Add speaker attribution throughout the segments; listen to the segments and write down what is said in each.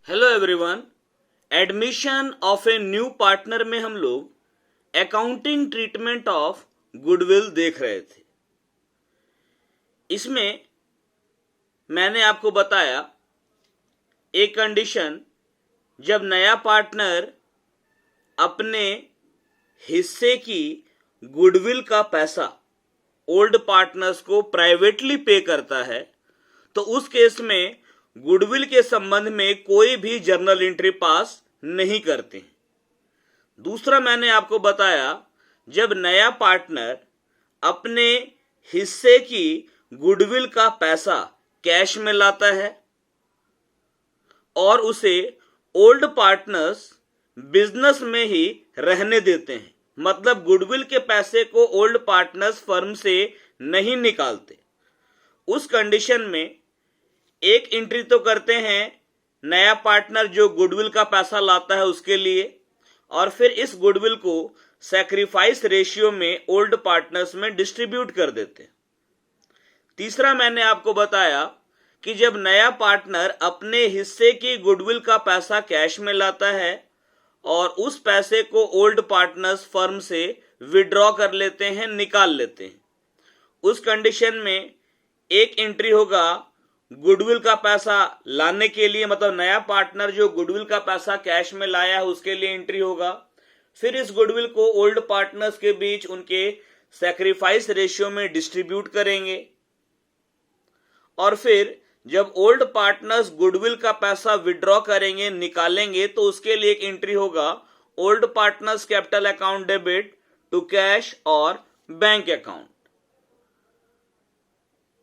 Speaker 1: Hello everyone. Admission of A new partner में हम लोग अकाउंटिंग ट्रीटमेंट ऑफ गुडविल देख रहे थे। इसमें मैंने आपको बताया एक कंडीशन, जब नया पार्टनर अपने हिस्से की गुडविल का पैसा ओल्ड पार्टनर्स को प्राइवेटली पे करता है, तो उस केस में गुडविल के संबंध में कोई भी जर्नल एंट्री पास नहीं करते। दूसरा मैंने आपको बताया, जब नया पार्टनर अपने हिस्से की गुडविल का पैसा कैश में लाता है और उसे ओल्ड पार्टनर्स बिजनेस में ही रहने देते हैं, मतलब गुडविल के पैसे को ओल्ड पार्टनर्स फर्म से नहीं निकालते, उस कंडीशन में एक एंट्री तो करते हैं नया पार्टनर जो गुडविल का पैसा लाता है उसके लिए, और फिर इस गुडविल को सैक्रिफाइस रेशियो में ओल्ड पार्टनर्स में डिस्ट्रीब्यूट कर देते हैं। तीसरा मैंने आपको बताया कि जब नया पार्टनर अपने हिस्से की गुडविल का पैसा कैश में लाता है और उस पैसे को ओल्ड पार्टनर्स फर्म से विड्रॉ कर लेते हैं, निकाल लेते हैं, उस कंडीशन में एक एंट्री होगा गुडविल का पैसा लाने के लिए, मतलब नया पार्टनर जो गुडविल का पैसा कैश में लाया है उसके लिए एंट्री होगा। फिर इस गुडविल को ओल्ड पार्टनर्स के बीच उनके सैक्रिफाइस रेशियो में डिस्ट्रीब्यूट करेंगे, और फिर जब ओल्ड पार्टनर्स गुडविल का पैसा विड्रॉ करेंगे, निकालेंगे, तो उसके लिए एक एंट्री होगा old partners capital account debit to cash और बैंक अकाउंट।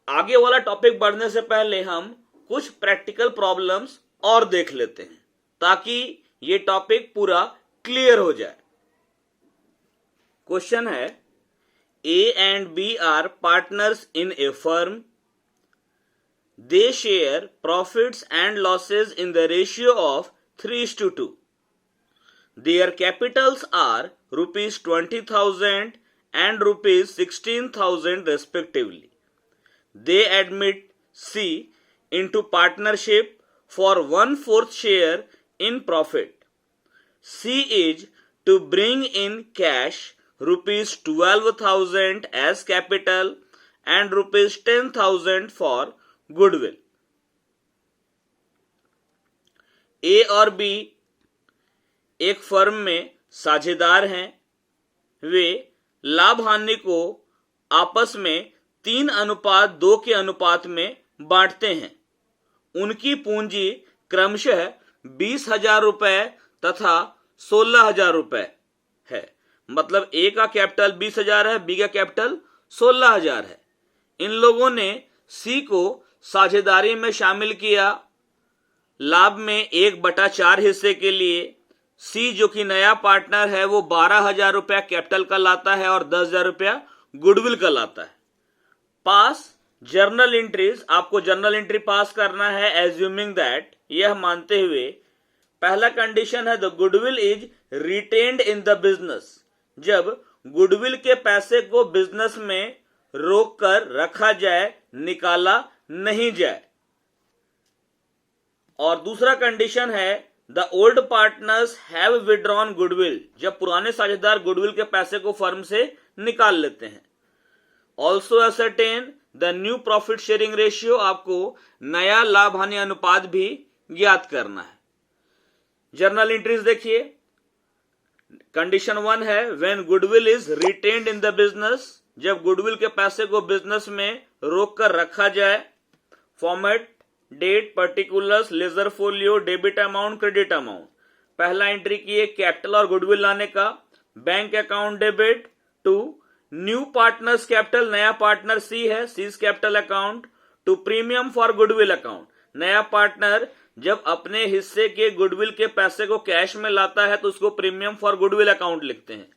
Speaker 1: आगे वाला टॉपिक बढ़ने से पहले हम कुछ प्रैक्टिकल प्रॉब्लम्स और देख लेते हैं ताकि ये टॉपिक पूरा क्लियर हो जाए। क्वेश्चन है, A and B are partners in a firm. They share profits and losses in the ratio of 3:2। Their capitals are ₹20,000 and ₹16,000 respectively. They admit C into partnership for 1/4 share in profit. C is to bring in cash ₹12,000 as capital and ₹10,000 for goodwill. A और B एक firm में साझेदार हैं। वे लाभ हानि को आपस में 3:2 के अनुपात में बांटते हैं। उनकी पूंजी क्रमशः 20,000 रुपए तथा 16,000 रुपए है, मतलब ए का कैपिटल 20,000 है, बी का कैपिटल 16,000 है। इन लोगों ने सी को साझेदारी में शामिल किया लाभ में 1/4 हिस्से के लिए। सी जो कि नया पार्टनर है वो 12,000 रुपया कैपिटल का लाता है और 10,000 रुपया गुडविल का लाता है। पास जर्नल एंट्रीज, आपको जर्नल एंट्री पास करना है एज्यूमिंग दैट, यह मानते हुए, पहला कंडीशन है the goodwill is retained in the business, जब गुडविल के पैसे को बिजनेस में रोक कर रखा जाए, निकाला नहीं जाए। और दूसरा कंडीशन है the old partners have withdrawn goodwill, जब पुराने साझेदार गुडविल के पैसे को फर्म से निकाल लेते हैं। Also ascertain the new profit sharing ratio, आपको नया लाभ हानि अनुपात भी ज्ञात करना है। जर्नल एंट्रीज देखिए, कंडीशन 1 है when goodwill is retained in the business, जब गुडविल के पैसे को बिजनेस में रोक कर रखा जाए। Format, date, particulars, ledger folio, debit amount, credit amount. पहला एंट्री किए कैपिटल और गुडविल लाने का, bank account debit to new partners capital, नया पार्टनर सी है, C's capital account to premium for goodwill account. नया पार्टनर जब अपने हिस्से के गुडविल के पैसे को कैश में लाता है तो उसको प्रीमियम फॉर गुडविल अकाउंट लिखते हैं।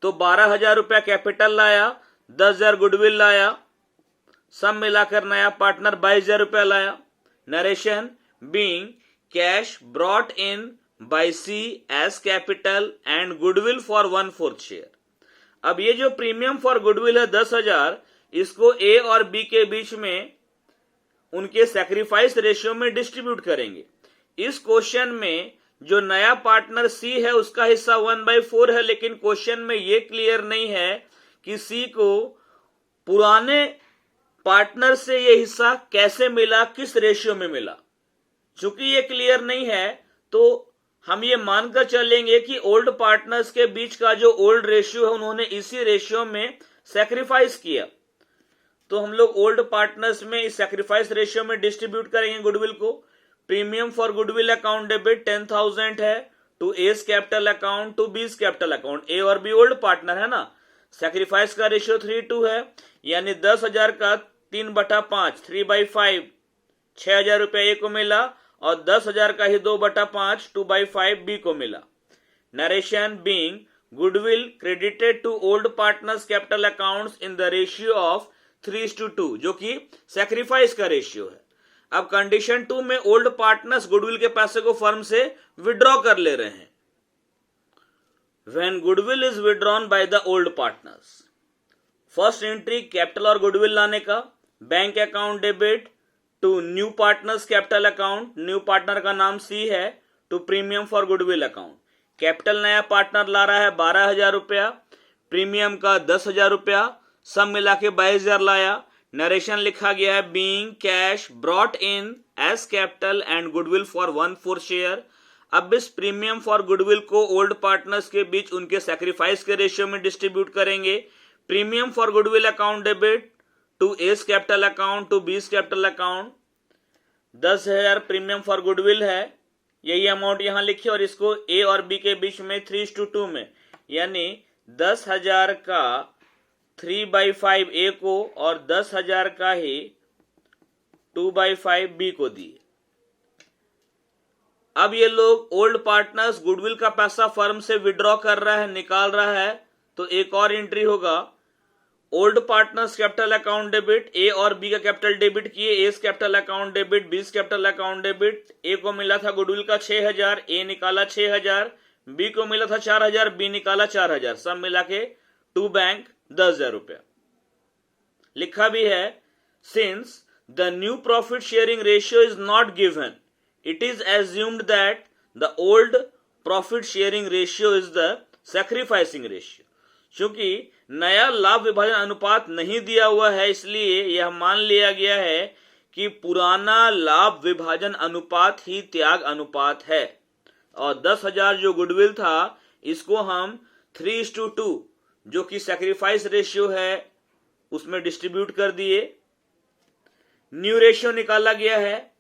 Speaker 1: तो 12,000 रुपया कैपिटल लाया, 10,000 गुडविल लाया, सब मिलाकर नया पार्टनर 22,000 रुपया लाया। Narration being cash brought in by C as capital and goodwill for 1/4 share. अब ये जो प्रीमियम फॉर गुडविल है 10,000, इसको ए और बी के बीच में उनके सैक्रिफाइस रेशियो में डिस्ट्रीब्यूट करेंगे। इस क्वेश्चन में जो नया पार्टनर सी है उसका हिस्सा 1/4 है, लेकिन क्वेश्चन में ये क्लियर नहीं है कि सी को पुराने पार्टनर से ये हिस्सा कैसे मिला, किस रेशियो में मिला। चूंकि ये क्लियर नहीं है तो हम ये मानकर चलेंगे कि ओल्ड पार्टनर्स के बीच का जो ओल्ड रेशियो है उन्होंने इसी रेशियो में सैक्रिफाइस किया। तो हम लोग ओल्ड पार्टनर्स में इस सैक्रिफाइस रेशियो में डिस्ट्रीब्यूट करेंगे गुडविल को। Premium for goodwill account debit 10,000 है to A's capital account to B's capital account. A और बी ओल्ड पार्टनर है ना। सैक्रिफाइस का रेशियो 3:2 है, यानी 10,000 का 3/5 3/5 6,000 रुपया ए को मिला और 10,000 का ही 2/5 2/5 बी को मिला। Narration being goodwill credited to old partners capital accounts in the ratio of 3:2, जो कि सैक्रिफाइस का रेशियो है। अब कंडीशन 2 में ओल्ड पार्टनर्स गुडविल के पैसे को फर्म से विड्रॉ कर ले रहे हैं। When goodwill is withdrawn by the old partners, first entry capital और गुडविल लाने का। Bank account debit to new partners capital account, new partner का नाम सी है, to premium for goodwill account. Capital नया पार्टनर ला रहा है 12,000 रुपया, प्रीमियम का 10,000 रुपया, सब मिला के 22,000 लाया। नरेशन लिखा गया है being cash brought in as capital and goodwill for 1/4 share. अब इस प्रीमियम फॉर गुडविल को ओल्ड पार्टनर्स के बीच उनके सैक्रिफाइस के रेशियो में डिस्ट्रीब्यूट करेंगे। Premium for goodwill account debit to A's capital account to B's capital account. 10,000 premium for goodwill है, यही अमाउंट यहां लिखिए और इसको ए और बी के बीच में 3:2 में, यानी 10,000 का 3/5 ए को और 10,000 का ही 2/5 बी को दिए। अब ये लोग ओल्ड पार्टनर्स गुडविल का पैसा फर्म से विड्रॉ कर रहा है, निकाल रहा है, तो एक और एंट्री होगा old partners capital account debit. A और बी का कैपिटल डेबिट किए, A's capital account debit B's capital account debit. A को मिला था गुडविल का 6,000, ए निकाला 6,000, बी को मिला था 4,000, बी निकाला 4,000, सब मिला के टू बैंक 10,000 रुपया। लिखा भी है since the new profit sharing ratio is not given, it is assumed that the old profit sharing ratio is the sacrificing ratio। क्योंकि नया लाभ विभाजन अनुपात नहीं दिया हुआ है, इसलिए यह मान लिया गया है कि पुराना लाभ विभाजन अनुपात ही त्याग अनुपात है। और 10,000 जो गुडविल था इसको हम 3:2 जो कि सैक्रिफाइस रेशियो है उसमें डिस्ट्रीब्यूट कर दिए। न्यू रेशियो निकाला गया है,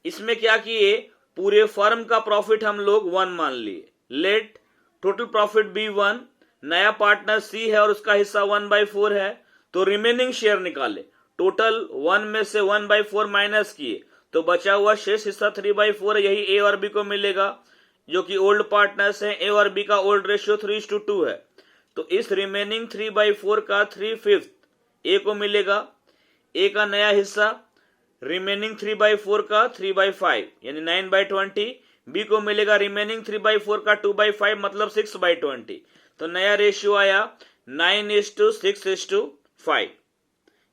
Speaker 1: इसमें क्या किए, पूरे फर्म का प्रॉफिट हम लोग 1 मान लिए। लेट टोटल प्रॉफिट बी 1, नया पार्टनर सी है और उसका हिस्सा 1/4 है, तो रिमेनिंग शेयर निकाले। टोटल 1 में से 1/4 माइनस किए तो बचा हुआ शेष हिस्सा 3/4 है, यही ए और बी को मिलेगा जो कि ओल्ड पार्टनर्स हैं। ए और बी का ओल्ड रेशियो 3:2 है, तो इस रिमेनिंग 3/4 का 3/5 ए को मिलेगा। ए का नया हिस्सा रिमेनिंग 3/4 का 3/5 यानी 9/20। बी को मिलेगा रिमेनिंग 3/4 का 2/5 मतलब 6/20। तो नया रेशियो आया 9:6:5।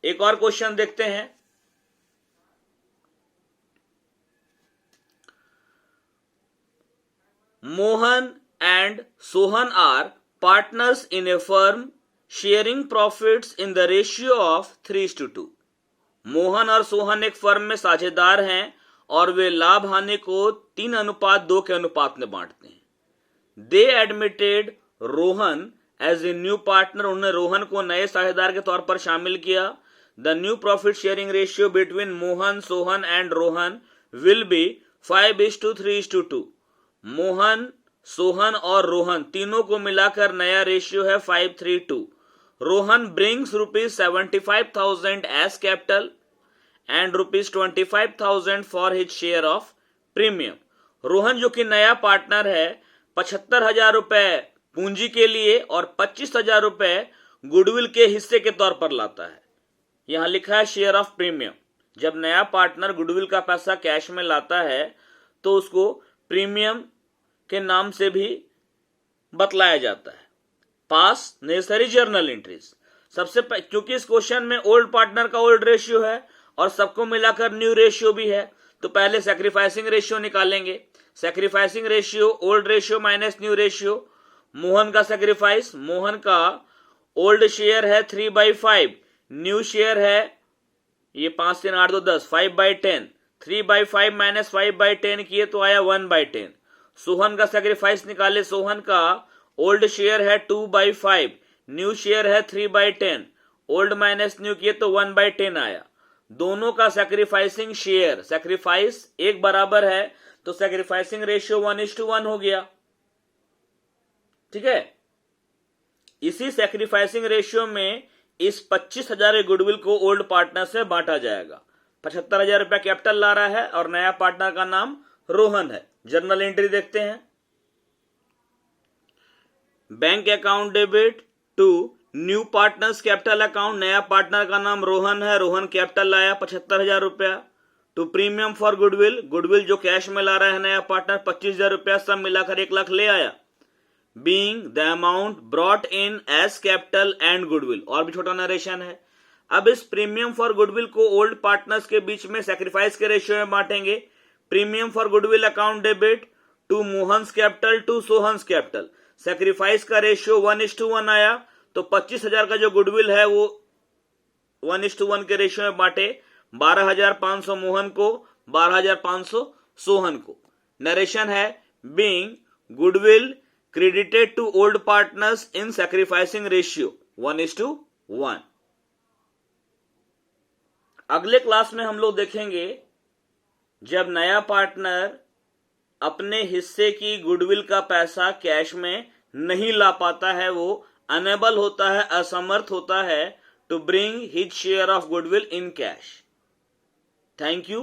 Speaker 1: एक और क्वेश्चन देखते हैं। Mohan and Sohan are partners in a firm sharing profits in the ratio of 3:2। Mohan और सोहन एक फर्म में साझेदार हैं और वे लाभ हानि को 3:2 के अनुपात में बांटते हैं। They admitted Rohan as a new partner, उन्होंने रोहन को नए साझेदार के तौर पर शामिल किया। The new profit sharing ratio between Mohan Sohan and Rohan will be 5:3:2। Mohan Sohan और रोहन तीनों को मिलाकर नया रेशियो है 5:3:2। Rohan brings ₹75,000 as capital and ₹25,000 for his share of premium। Rohan जो कि नया पार्टनर है 75,000 रुपए पूंजी के लिए और 25,000 रुपए गुडविल के हिस्से के तौर पर लाता है। यहां लिखा है शेयर ऑफ प्रीमियम। जब नया पार्टनर गुडविल का पैसा कैश में लाता है तो उसको प्रीमियम के नाम से भी बतलाया जाता है। पास नेसेसरी जर्नल एंट्रीज। सबसे क्योंकि इस क्वेश्चन में ओल्ड पार्टनर का ओल्ड रेशियो है और सबको मिलाकर न्यू रेशियो भी है, तो पहले सैक्रिफाइसिंग रेशियो निकालेंगे। Sacrificing ratio, old ratio minus new ratio. Mohan का सैक्रिफाइस, मोहन का ओल्ड शेयर है 3/5, न्यू शेयर है ये 5 3 8 2 10 5/10, 3/5 माइनस 5/10 किए तो आया 1/10। सोहन का सैक्रिफाइस निकाले, सोहन का ओल्ड शेयर है 2/5, न्यू शेयर है 3/10, ओल्ड माइनस न्यू किए तो 1/10 आया। दोनों का सैक्रिफाइसिंग शेयर, सैक्रिफाइस एक बराबर है तो सैक्रिफाइसिंग रेशियो 1:1 हो गया। ठीक है, इसी सैक्रिफाइसिंग रेशियो में इस 25,000 गुडविल को ओल्ड पार्टनर से बांटा जाएगा। 75,000 रुपया कैपिटल ला रहा है और नया पार्टनर का नाम रोहन है। जर्नल एंट्री देखते हैं। Bank account debit to new partners capital account, नया पार्टनर का नाम रोहन है, रोहन कैपिटल लाया 75,000 रुपया। To premium for goodwill, goodwill जो कैश में ला रहा है नया पार्टनर 25,000 रुपया, सब मिलाकर 1 लाख ले आया। Being the amount brought in as capital and goodwill, और भी छोटा नरेशन है। अब इस प्रीमियम फॉर गुडविल को ओल्ड पार्टनर्स के बीच में सैक्रिफाइस के रेशियो में बांटेंगे। Premium for goodwill account debit to मोहन्स कैपिटल टू सोहन्स कैपिटल, सैक्रिफाइस का रेशियो 1:1 आया तो 25,000 का जो गुडविल है वो 1:1 के रेशियो में बांटे। 12,500 मोहन को, 12,500 सोहन को। नरेशन है being goodwill credited to old partners in sacrificing ratio 1:1। अगले क्लास में हम लोग देखेंगे जब नया पार्टनर अपने हिस्से की गुडविल का पैसा कैश में नहीं ला पाता है, वो अनेबल होता है, असमर्थ होता है to bring his share of goodwill in cash. Thank you.